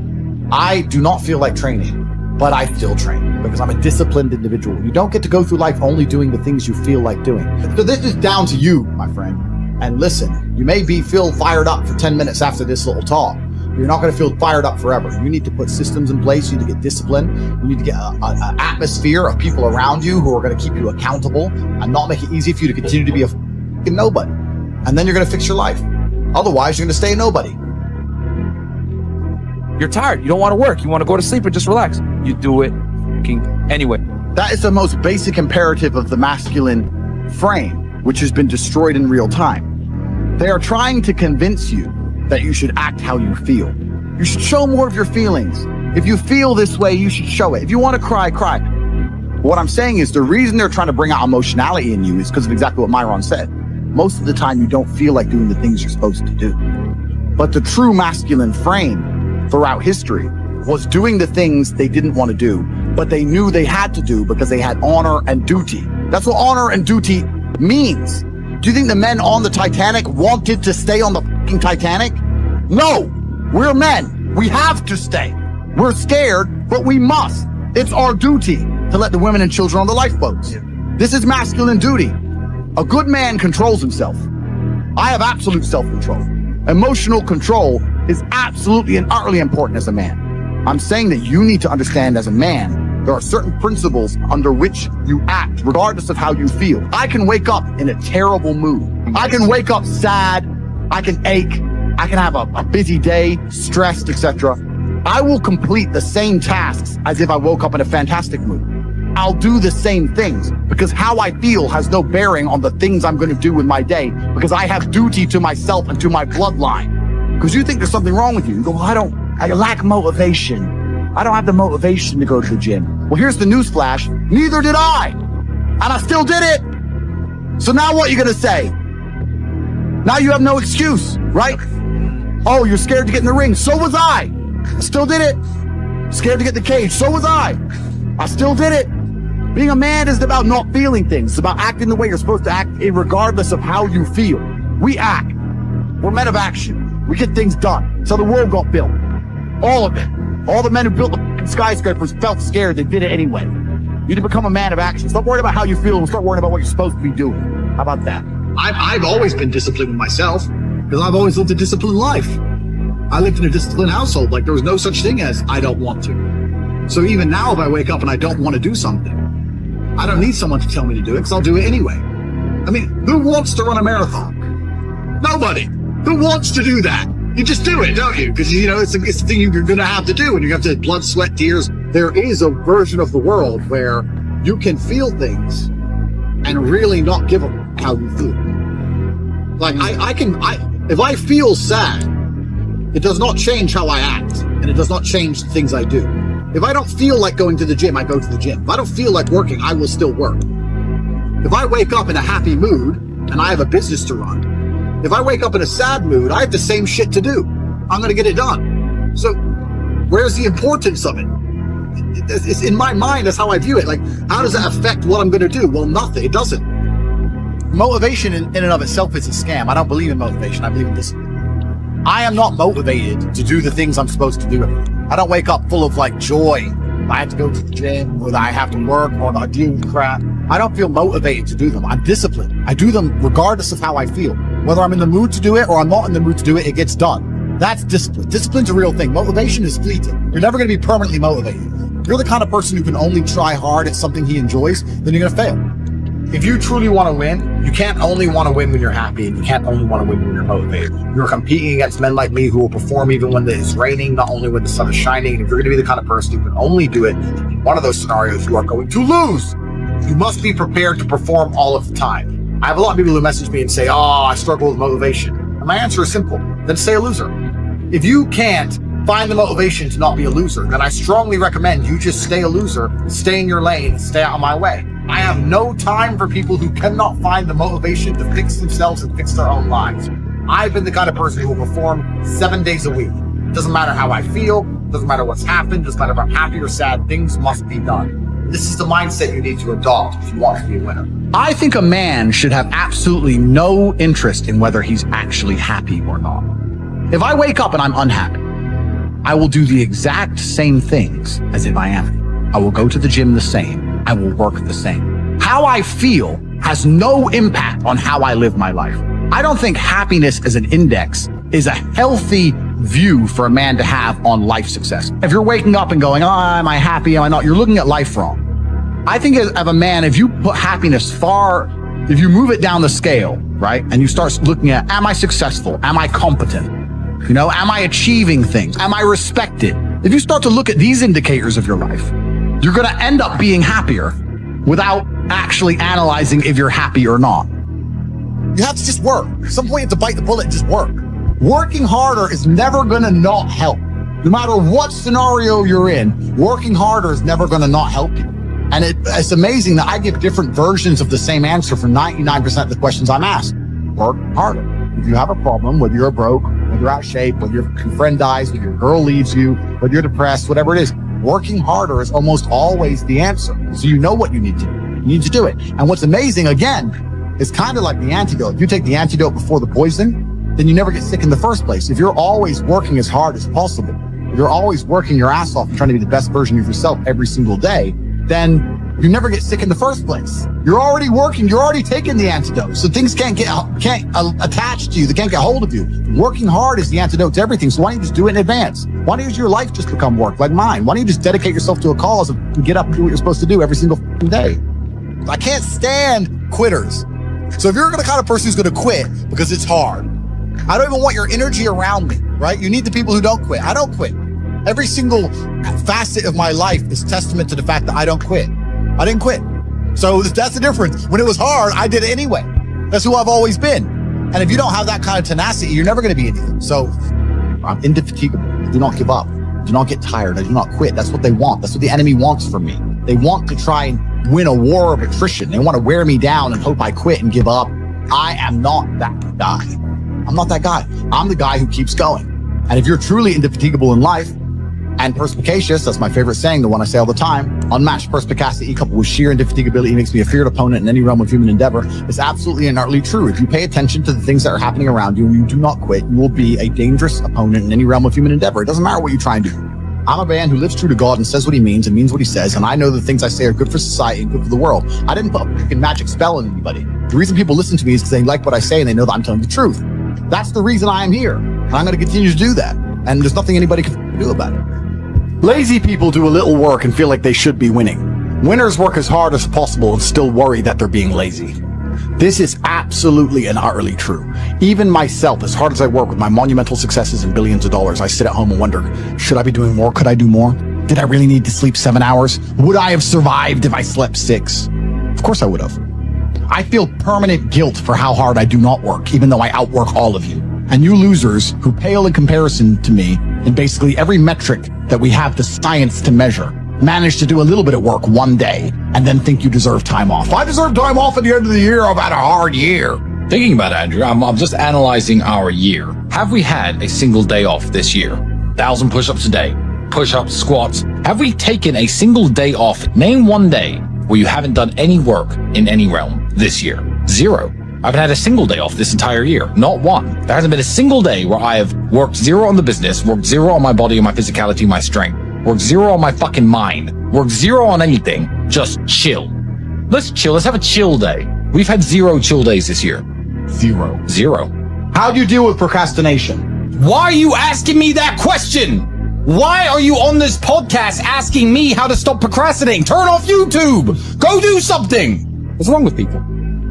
[SPEAKER 1] I do not feel like training, but I still train because I'm a disciplined individual. You don't get to go through life only doing the things you feel like doing. So this is down to you, my friend. And listen, you may feel fired up for 10 minutes after this little talk. You're not going to feel fired up forever. You need to put systems in place. You need to get discipline. You need to get an atmosphere of people around you who are going to keep you accountable and not make it easy for you to continue to be a fucking nobody. And then you're going to fix your life. Otherwise, you're going to stay a nobody.
[SPEAKER 8] You're tired. You don't want to work. You want to go to sleep and just relax. You do it anyway.
[SPEAKER 1] That is the most basic imperative of the masculine frame, which has been destroyed in real time. They are trying to convince you that you should act how you feel. You should show more of your feelings. If you feel this way, you should show it. If you want to cry, cry. What I'm saying is the reason they're trying to bring out emotionality in you is because of exactly what Myron said. Most of the time, you don't feel like doing the things you're supposed to do. But the true masculine frame throughout history was doing the things they didn't want to do, but they knew they had to do because they had honor and duty. That's what honor and duty means. Do you think the men on the Titanic wanted to stay on the fucking Titanic? No, we're men. We have to stay. We're scared, but we must. It's our duty to let the women and children on the lifeboats. This is masculine duty. A good man controls himself. I have absolute self-control. Emotional control is absolutely and utterly important as a man. I'm saying that you need to understand as a man, there are certain principles under which you act, regardless of how you feel. I can wake up in a terrible mood. I can wake up sad. I can ache. I can have a busy day, stressed, etc. I will complete the same tasks as if I woke up in a fantastic mood. I'll do the same things because how I feel has no bearing on the things I'm going to do in my day because I have duty to myself and to my bloodline. Because you think there's something wrong with you. You go, well, I lack motivation. I don't have the motivation to go to the gym. Well, here's the newsflash. Neither did I. And I still did it. So now what are you going to say? Now you have no excuse, right? Oh, you're scared to get in the ring. So was I. I still did it. Scared to get in the cage. So was I. I still did it. Being a man isn't about not feeling things. It's about acting the way you're supposed to act regardless of how you feel. We act. We're men of action. We get things done. So the world got built. All of it. All the men who built the skyscrapers felt scared. They did it anyway. You need to become a man of action. Stop worrying about how you feel and start worrying about what you're supposed to be doing. How about that? I've always been disciplined with myself because I've always lived a disciplined life. I lived in a disciplined household. Like there was no such thing as I don't want to. So even now, if I wake up and I don't want to do something, I don't need someone to tell me to do it because I'll do it anyway. I mean, who wants to run a marathon? Nobody. Who wants to do that? You just do it, don't you? Because, you know, it's the thing you're going to have to do, and you have to blood, sweat, tears. There is a version of the world where you can feel things and really not give a how you feel. Like, if I feel sad, it does not change how I act, and it does not change the things I do. If I don't feel like going to the gym, I go to the gym. If I don't feel like working, I will still work. If I wake up in a happy mood and I have a business to run, if I wake up in a sad mood, I have the same shit to do. I'm going to get it done. So where's the importance of it? It's in my mind, that's how I view it. Like, how does that affect what I'm going to do? Well, nothing. It doesn't. Motivation in and of itself is a scam. I don't believe in motivation. I believe in discipline. I am not motivated to do the things I'm supposed to do. I don't wake up full of like joy. I have to go to the gym, or I have to work, or I deal with crap. I don't feel motivated to do them. I'm disciplined. I do them regardless of how I feel. Whether I'm in the mood to do it or I'm not in the mood to do it, it gets done. That's discipline. Discipline's a real thing. Motivation is fleeting. You're never going to be permanently motivated. If you're the kind of person who can only try hard at something he enjoys, then you're going to fail. If you truly want to win, you can't only want to win when you're happy, and you can't only want to win when you're motivated. You're competing against men like me who will perform even when it's raining, not only when the sun is shining. And if you're going to be the kind of person who can only do it in one of those scenarios, you are going to lose. You must be prepared to perform all of the time. I have a lot of people who message me and say, oh, I struggle with motivation. And my answer is simple. Then stay a loser. If you can't find the motivation to not be a loser, then I strongly recommend you just stay a loser, stay in your lane, stay out of my way. I have no time for people who cannot find the motivation to fix themselves and fix their own lives. I've been the kind of person who will perform 7 days a week. Doesn't matter how I feel, doesn't matter what's happened, doesn't matter if I'm happy or sad, things must be done. This is the mindset you need to adopt if you want to be a winner. I think a man should have absolutely no interest in whether he's actually happy or not. If I wake up and I'm unhappy, I will do the exact same things as if I am. I will go to the gym the same. I will work the same. How I feel has no impact on how I live my life. I don't think happiness as an index is a healthy view for a man to have on life success. If you're waking up and going, am I happy, am I not? You're looking at life wrong. I think of a man, if you put happiness if you move it down the scale, right? And you start looking at, am I successful? Am I competent? Am I achieving things? Am I respected? If you start to look at these indicators of your life, you're going to end up being happier without actually analyzing if you're happy or not.
[SPEAKER 2] You have to just work. At some point you have to bite the bullet and just work. Working harder is never going to not help. No matter what scenario you're in, working harder is never going to not help you. And it's amazing that I give different versions of the same answer for 99% of the questions I'm asked. Work harder. If you have a problem, whether you're broke, whether you're out of shape, whether your friend dies, whether your girl leaves you, whether you're depressed, whatever it is, working harder is almost always the answer. So you know what you need to do. You need to do it. And what's amazing, again, is kind of like the antidote. If you take the antidote before the poison, then you never get sick in the first place. If you're always working as hard as possible, if you're always working your ass off and trying to be the best version of yourself every single day, then you never get sick in the first place. You're already working. You're already taking the antidote. So things can't attach to you. They can't get hold of you. Working hard is the antidote to everything. So why don't you just do it in advance? Why don't your life just become work like mine? Why don't you just dedicate yourself to a cause and get up and do what you're supposed to do every single day? I can't stand quitters. So if you're the kind of person who's going to quit because it's hard, I don't even want your energy around me, right? You need the people who don't quit. I don't quit. Every single facet of my life is testament to the fact that I don't quit. I didn't quit. So that's the difference. When it was hard, I did it anyway. That's who I've always been. And if you don't have that kind of tenacity, you're never going to be anything. So I'm indefatigable. Do not give up. Do not get tired. I do not quit. That's what they want. That's what the enemy wants from me. They want to try and win a war of attrition. They want to wear me down and hope I quit and give up. I am not that guy. I'm not that guy. I'm the guy who keeps going. And if you're truly indefatigable in life and perspicacious, that's my favorite saying, the one I say all the time, unmatched perspicacity coupled with sheer indefatigability makes me a feared opponent in any realm of human endeavor. It's absolutely and utterly true. If you pay attention to the things that are happening around you and you do not quit, you will be a dangerous opponent in any realm of human endeavor. It doesn't matter what you try and do. I'm a man who lives true to God and says what he means and means what he says. And I know the things I say are good for society and good for the world. I didn't put a freaking magic spell on anybody. The reason people listen to me is because they like what I say and they know that I'm telling the truth. That's the reason I am here. And I'm going to continue to do that. And there's nothing anybody can do about it.
[SPEAKER 1] Lazy people do a little work and feel like they should be winning. Winners work as hard as possible and still worry that they're being lazy. This is absolutely and utterly true. Even myself, as hard as I work with my monumental successes and billions of dollars, I sit at home and wonder, should I be doing more? Could I do more? Did I really need to sleep 7 hours? Would I have survived if I slept 6? Of course I would have. I feel permanent guilt for how hard I do not work, even though I outwork all of you. And you losers who pale in comparison to me in basically every metric that we have the science to measure, manage to do a little bit of work one day and then think you deserve time off. I deserve time off at the end of the year. I've had a hard year.
[SPEAKER 3] Thinking about it, Andrew, I'm just analyzing our year. Have we had a single day off this year? 1,000 push-ups a day, push-ups, squats. Have we taken a single day off? Name one day where you haven't done any work in any realm this year. 0. I haven't had a single day off this entire year. Not one. There hasn't been a single day where I have worked 0 on the business, worked 0 on my body and my physicality, my strength, worked 0 on my fucking mind, worked 0 on anything. Just chill. Let's chill. Let's have a chill day. We've had 0 chill days this year. 0.
[SPEAKER 1] How do you deal with procrastination?
[SPEAKER 3] Why are you asking me that question? Why are you on this podcast asking me how to stop procrastinating? Turn off YouTube. Go do something. What's wrong with people?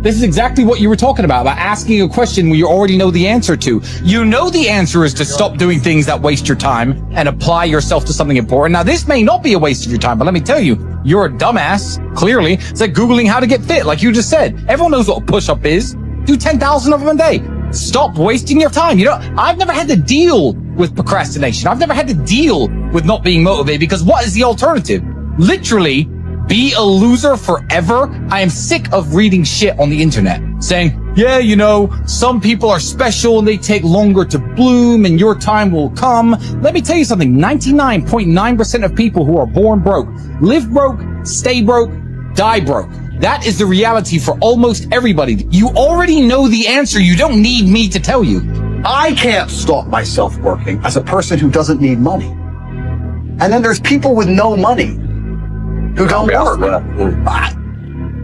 [SPEAKER 3] This is exactly what you were talking about asking a question where you already know the answer to. You know the answer is to stop doing things that waste your time and apply yourself to something important. Now, this may not be a waste of your time, but let me tell you, you're a dumbass, clearly. It's like Googling how to get fit, like you just said. Everyone knows what a push-up is. Do 10,000 of them a day. Stop wasting your time. You know, I've never had to deal with procrastination. I've never had to deal with not being motivated because what is the alternative? Literally,
[SPEAKER 8] be a loser forever? I am sick of reading shit on the internet saying, yeah, you know, some people are special and they take longer to bloom and your time will come. Let me tell you something. 99.9% of people who are born broke, live broke, stay broke, die broke. That is the reality for almost everybody. You already know the answer. You don't need me to tell you.
[SPEAKER 1] I can't stop myself working as a person who doesn't need money. And then there's people with no money who don't work.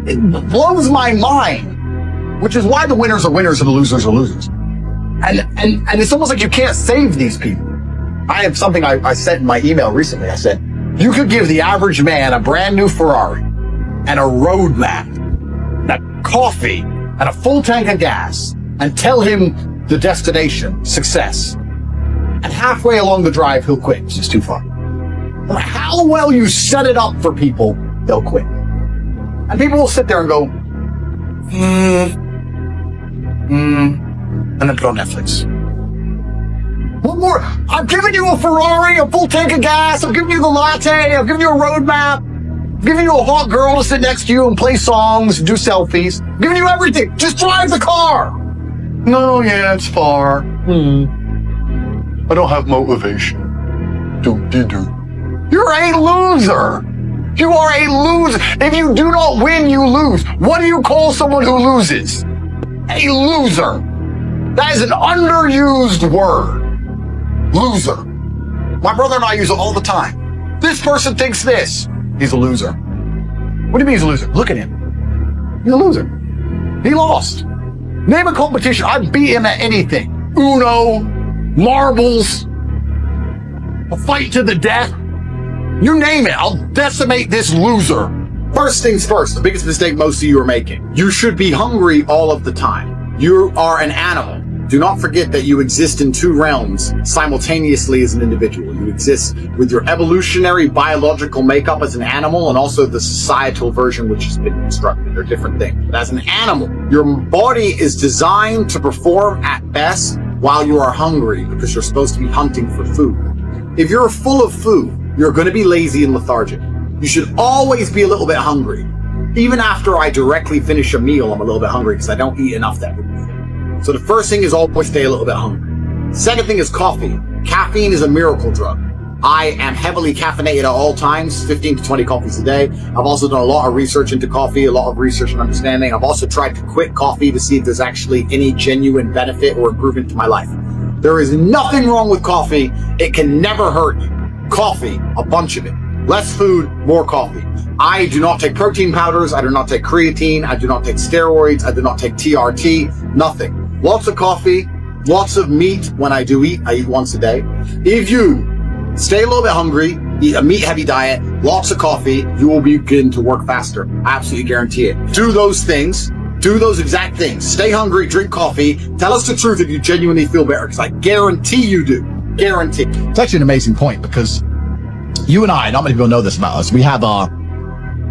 [SPEAKER 1] It blows my mind, which is why the winners are winners and the losers are losers. And it's almost like you can't save these people. I have something I sent in my email recently. I said, you could give the average man a brand new Ferrari and a road map, and a coffee and a full tank of gas and tell him the destination, success. And halfway along the drive, he'll quit. It's just too far. No matter how well you set it up for people, they'll quit. And people will sit there and go, and then put on Netflix. What more? I've given you a Ferrari, a full tank of gas, I've given you the latte, I've given you a roadmap, I've given you a hot girl to sit next to you and play songs, do selfies, I've given you everything. Just drive the car. No, yeah, it's far. I don't have motivation. You're a loser. You are a loser. If you do not win, you lose. What do you call someone who loses? A loser. That is an underused word. Loser. My brother and I use it all the time. This person thinks this. He's a loser. What do you mean he's a loser? Look at him. He's a loser. He lost. Name a competition. I've beat him at anything. Uno, marbles, a fight to the death. You name it. I'll decimate this loser. First things first, the biggest mistake most of you are making. You should be hungry all of the time. You are an animal. Do not forget that you exist in two realms simultaneously as an individual. You exist with your evolutionary biological makeup as an animal and also the societal version which has been constructed. They're different things. But as an animal, your body is designed to perform at best while you are hungry because you're supposed to be hunting for food. If you're full of food, you're going to be lazy and lethargic. You should always be a little bit hungry. Even after I directly finish a meal, I'm a little bit hungry because I don't eat enough that week. So the first thing is always stay a little bit hungry. Second thing is coffee. Caffeine is a miracle drug. I am heavily caffeinated at all times, 15 to 20 coffees a day. I've also done a lot of research into coffee, a lot of research and understanding. I've also tried to quit coffee to see if there's actually any genuine benefit or improvement to my life. There is nothing wrong with coffee. It can never hurt you. Coffee, a bunch of it. Less food, more coffee. I do not take protein powders. I do not take creatine. I do not take steroids. I do not take TRT. Nothing. Lots of coffee, lots of meat. When I do eat, I eat once a day. If you stay a little bit hungry, eat a meat-heavy diet, lots of coffee, you will begin to work faster. I absolutely guarantee it. Do those things. Do those exact things. Stay hungry, drink coffee. Tell us the truth if you genuinely feel better, because I guarantee you do. Guarantee.
[SPEAKER 2] It's actually an amazing point because you and I, not many people know this about us, we have a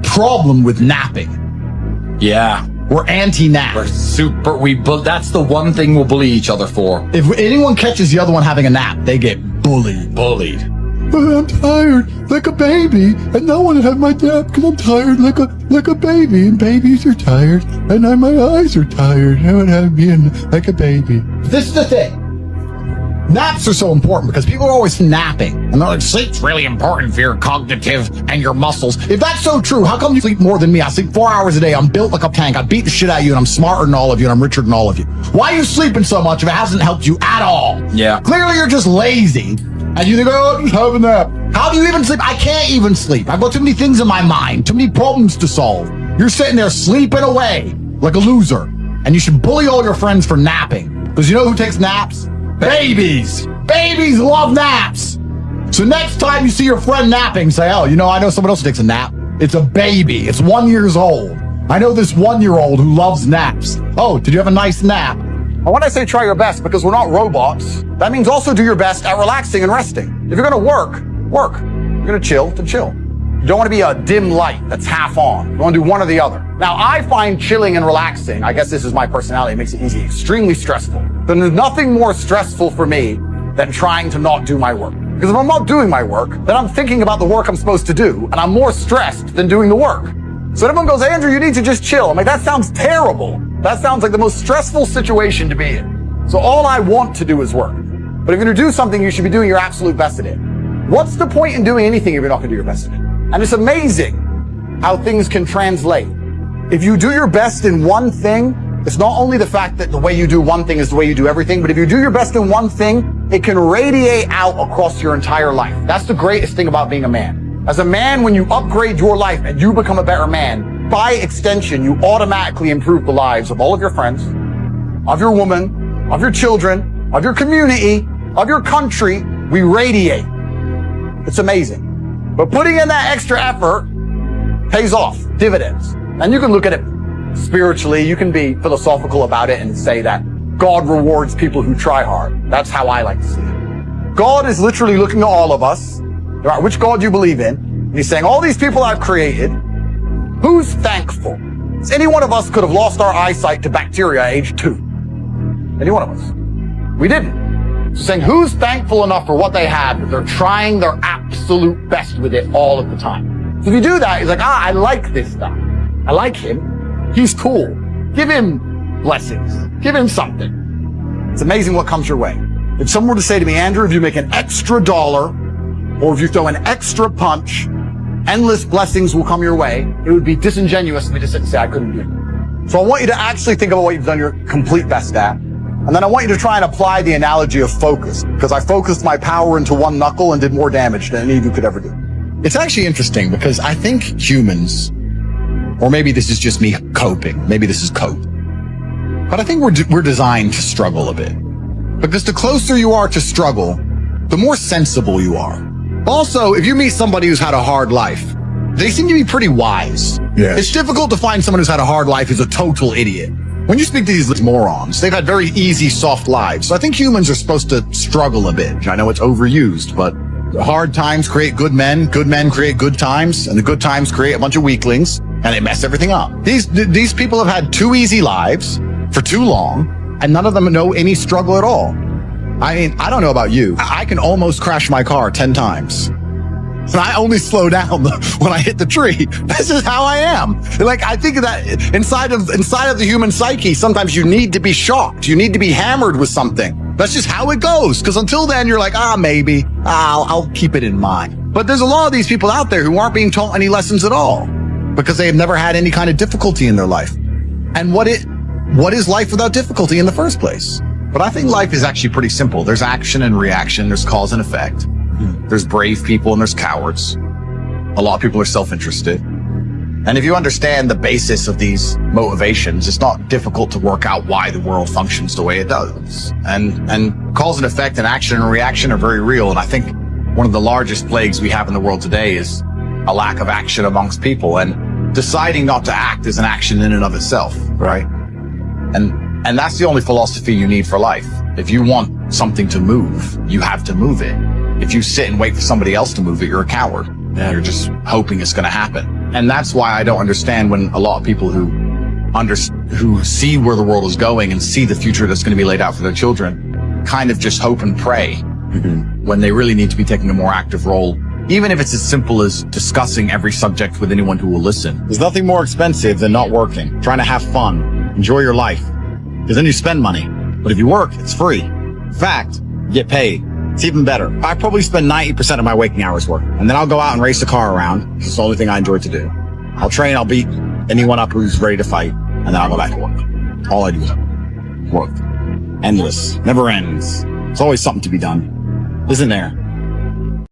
[SPEAKER 2] problem with napping.
[SPEAKER 3] Yeah.
[SPEAKER 2] We're anti-nap.
[SPEAKER 3] That's the one thing we'll bully each other for.
[SPEAKER 2] If anyone catches the other one having a nap, they get bullied.
[SPEAKER 5] But I'm tired like a baby, and no one would have my nap because I'm tired like a baby, and babies are tired, and my eyes are tired. No one have me like a baby.
[SPEAKER 2] This is the thing. Naps are so important because people are always napping. And they're like, sleep's really important for your cognitive and your muscles. If that's so true, how come you sleep more than me? I sleep 4 hours a day. I'm built like a tank. I beat the shit out of you, and I'm smarter than all of you, and I'm richer than all of you. Why are you sleeping so much if it hasn't helped you at all?
[SPEAKER 3] Yeah.
[SPEAKER 2] Clearly you're just lazy. And you think, oh, just have a nap. How do you even sleep? I can't even sleep. I've got too many things in my mind, too many problems to solve. You're sitting there sleeping away like a loser. And you should bully all your friends for napping. Because you know who takes naps? Babies! Babies love naps! So next time you see your friend napping, say, oh, you know, I know someone else who takes a nap. It's a baby. It's 1 year old. I know this 1-year-old who loves naps. Oh, did you have a nice nap?
[SPEAKER 1] And when I say try your best, because we're not robots, that means also do your best at relaxing and resting. If you're gonna work. If you're gonna chill. You don't want to be a dim light that's half on. You want to do one or the other. Now, I find chilling and relaxing, I guess this is my personality, it makes it easy, extremely stressful. Then there's nothing more stressful for me than trying to not do my work. Because if I'm not doing my work, then I'm thinking about the work I'm supposed to do, and I'm more stressed than doing the work. So everyone goes, Andrew, you need to just chill. I'm like, that sounds terrible. That sounds like the most stressful situation to be in. So all I want to do is work. But if you're going to do something, you should be doing your absolute best at it. What's the point in doing anything if you're not going to do your best at it? And it's amazing how things can translate. If you do your best in one thing, it's not only the fact that the way you do one thing is the way you do everything, but if you do your best in one thing, it can radiate out across your entire life. That's the greatest thing about being a man. As a man, when you upgrade your life and you become a better man, by extension, you automatically improve the lives of all of your friends, of your woman, of your children, of your community, of your country. We radiate. It's amazing. But putting in that extra effort pays off, dividends. And you can look at it spiritually. You can be philosophical about it and say that God rewards people who try hard. That's how I like to see it. God is literally looking at all of us, no matter which God you believe in, and he's saying, all these people I've created, who's thankful? Any one of us could have lost our eyesight to bacteria at age 2. Any one of us. We didn't. So saying, who's thankful enough for what they have that they're trying their absolute best with it all of the time? So if you do that, he's like, I like this guy. I like him. He's cool. Give him blessings. Give him something. It's amazing what comes your way. If someone were to say to me, Andrew, if you make an extra $1, or if you throw an extra punch, endless blessings will come your way, it would be disingenuous of me to sit and say I couldn't do it. So I want you to actually think about what you've done your complete best at. And then I want you to try and apply the analogy of focus, because I focused my power into one knuckle and did more damage than any of you could ever do.
[SPEAKER 2] It's actually interesting because I think humans, or maybe this is just me coping, maybe this is cope, but I think we're designed to struggle a bit. Because the closer you are to struggle, the more sensible you are. Also, if you meet somebody who's had a hard life, they seem to be pretty wise.
[SPEAKER 5] Yeah.
[SPEAKER 2] It's difficult to find someone who's had a hard life who's a total idiot. When you speak to these morons, they've had very easy, soft lives. So I think humans are supposed to struggle a bit. I know it's overused, but hard times create good men create good times, and the good times create a bunch of weaklings, and they mess everything up. These people have had too easy lives for too long, and none of them know any struggle at all. I mean, I don't know about you. I can almost crash my car 10 times. And I only slow down when I hit the tree. This is how I am. Like, I think that inside of the human psyche, sometimes you need to be shocked. You need to be hammered with something. That's just how it goes. Because until then, you're like, maybe I'll keep it in mind. But there's a lot of these people out there who aren't being taught any lessons at all because they have never had any kind of difficulty in their life. And what is life without difficulty in the first place? But I think life is actually pretty simple. There's action and reaction. There's cause and effect. There's brave people and there's cowards. A lot of people are self-interested. And if you understand the basis of these motivations, it's not difficult to work out why the world functions the way it does. And cause and effect and action and reaction are very real. And I think one of the largest plagues we have in the world today is a lack of action amongst people. And deciding not to act is an action in and of itself, right? And that's the only philosophy you need for life. If you want something to move, you have to move it. If you sit and wait for somebody else to move it, you're a coward. You're just hoping it's going to happen. And that's why I don't understand when a lot of people who see where the world is going and see the future that's going to be laid out for their children kind of just hope and pray when they really need to be taking a more active role, even if it's as simple as discussing every subject with anyone who will listen. There's nothing more expensive than not working, trying to have fun, enjoy your life, because then you spend money. But if you work, it's free. In fact, you get paid. It's even better. I probably spend 90% of my waking hours working, and then I'll go out and race a car around. It's the only thing I enjoy to do. I'll train, I'll beat anyone up who's ready to fight, and then I'll go back to work. All I do is work. Endless. Never ends. There's always something to be done. Isn't there?